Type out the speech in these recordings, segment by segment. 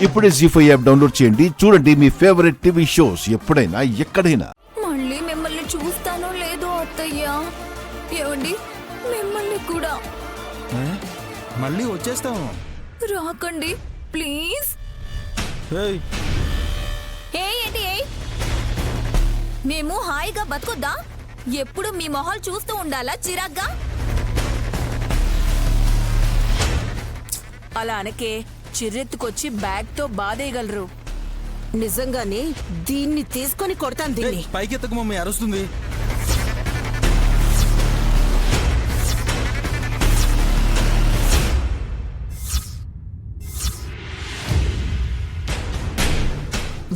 ఇప్పుడే జీ5 app download చేయండి. చూడండి మీ ఫేవరెట్ టీవీ షోస్ ఎప్పుడైనా ఎక్కడైనా. మళ్ళీ మిమ్మల్ని చూస్తానో లేదో అత్తయ్య. ఏమండి, మిమ్మల్ని కూడా. మళ్ళీ వచ్చేస్తాము. రాకండి ప్లీజ్. ఏంటి మేము హాయిగా బతుకుద్దా? ఎప్పుడు మీ మొహాలు చూస్తూ ఉండాలా చిరాగ్గా? అలా అనకే, చిర్రెత్తుకొచ్చి బ్యాగ్ తో బాధేయగలరు. నిజంగానే దీన్ని తీసుకొని కొడతాను. దీన్ని పైకెత్తకు మమ్మీ, అరుస్తుంది.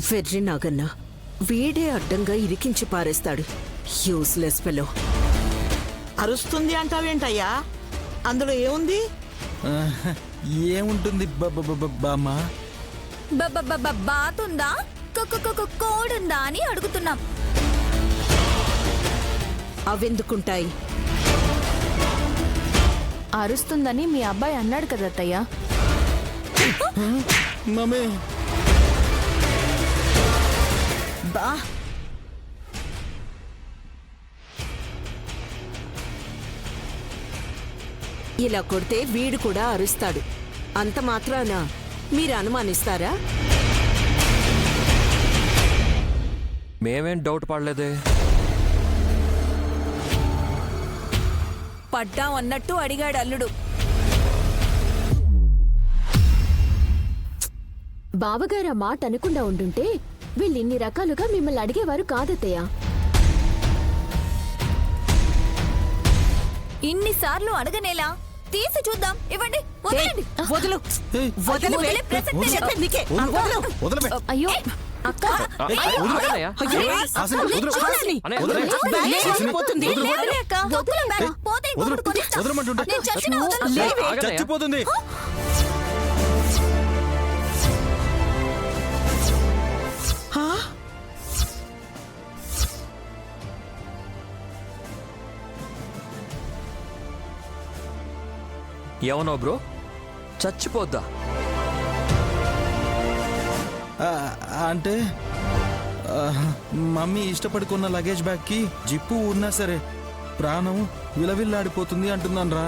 వెర్రి నాగన్న వీడే అడ్డంగా ఇరికించి పారేస్తాడు. Useless fellow. అరుస్తుంది అంటావేంటయ్యా? అందులో ఏముంది? ఏముంటుంది బామ్మ? బాతుందా కోడుందా అని అడుగుతున్నాం. అవెందుకుంటాయి? అరుస్తుందని మీ అబ్బాయి అన్నాడు కదా అత్తయ్య. మమ్మీ బా ఇలా కొడితే వీడు కూడా అరుస్తాడు. అంత మాత్రాన మీరు అనుమానిస్తారా? మేమేం డౌట్ పడలేదే. పడ్డాం అన్నట్టు అడిగాడు అల్లుడు. బావగారు ఆ మాట అనకుండా ఉండుంటే వీళ్ళు ఇన్ని రకాలుగా మిమ్మల్ని అడిగేవారు కాదత్తయ్య. ఇన్నిసార్లు అడగనేలా? తీసి చూద్దాం. ఇవ్వండి. వదలండి. వదలు. వదలు. వదిలే ప్రసక్తే లేదు. నీకే. వదలు. వదలమే. అయ్యో అక్క, పోతుంది. లేదులే అక్క. వదలు బ్యాగ్. పోతే ఇంకొకటి కొనిస్తా. వదలమంటుంటే. నేను చచ్చినా వదలను. చచ్చిపోతుంది. ఏమన్నావు బ్రో? చచ్చిపోద్దా? అంటే మమ్మీ ఇష్టపడుకున్న లగేజ్ బ్యాగ్ కి జిప్పు ఉన్నా సరే ప్రాణం విలవిల్లాడిపోతుంది అంటున్నాను రా.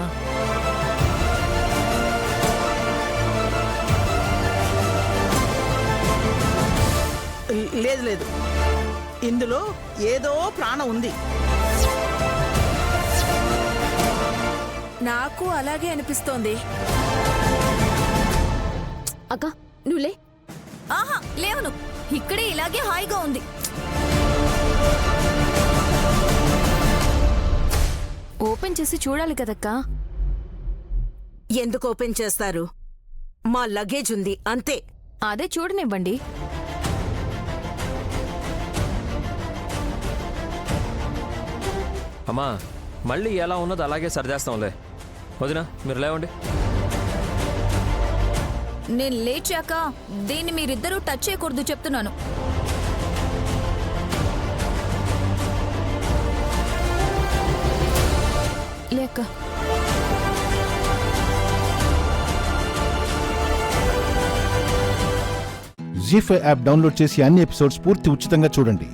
లేదు లేదు, ఇందులో ఏదో ప్రాణం ఉంది. నాకు అలాగే అనిపిస్తోంది. అక్క నువ్వులే. ఆహా లేవును. ఇక్కడే ఇలాగే హాయిగా ఉంది. ఓపెన్ చేసి చూడాలి కదక్కా. ఎందుకు ఓపెన్ చేస్తారు? మా లగేజ్ ఉంది అంతే. అదే చూడనివ్వండి. అమ్మా, మళ్ళీ ఎలా ఉన్నది అలాగే సరిదేస్తాంలే. వదినా మీరు లేవండి. నేను లేచాక దీన్ని మీరిద్దరూ టచ్ చేయకూడదు చెప్తున్నాను. లేక జీ5 యాప్ డౌన్లోడ్ చేసి అన్ని ఎపిసోడ్స్ పూర్తి ఉచితంగా చూడండి.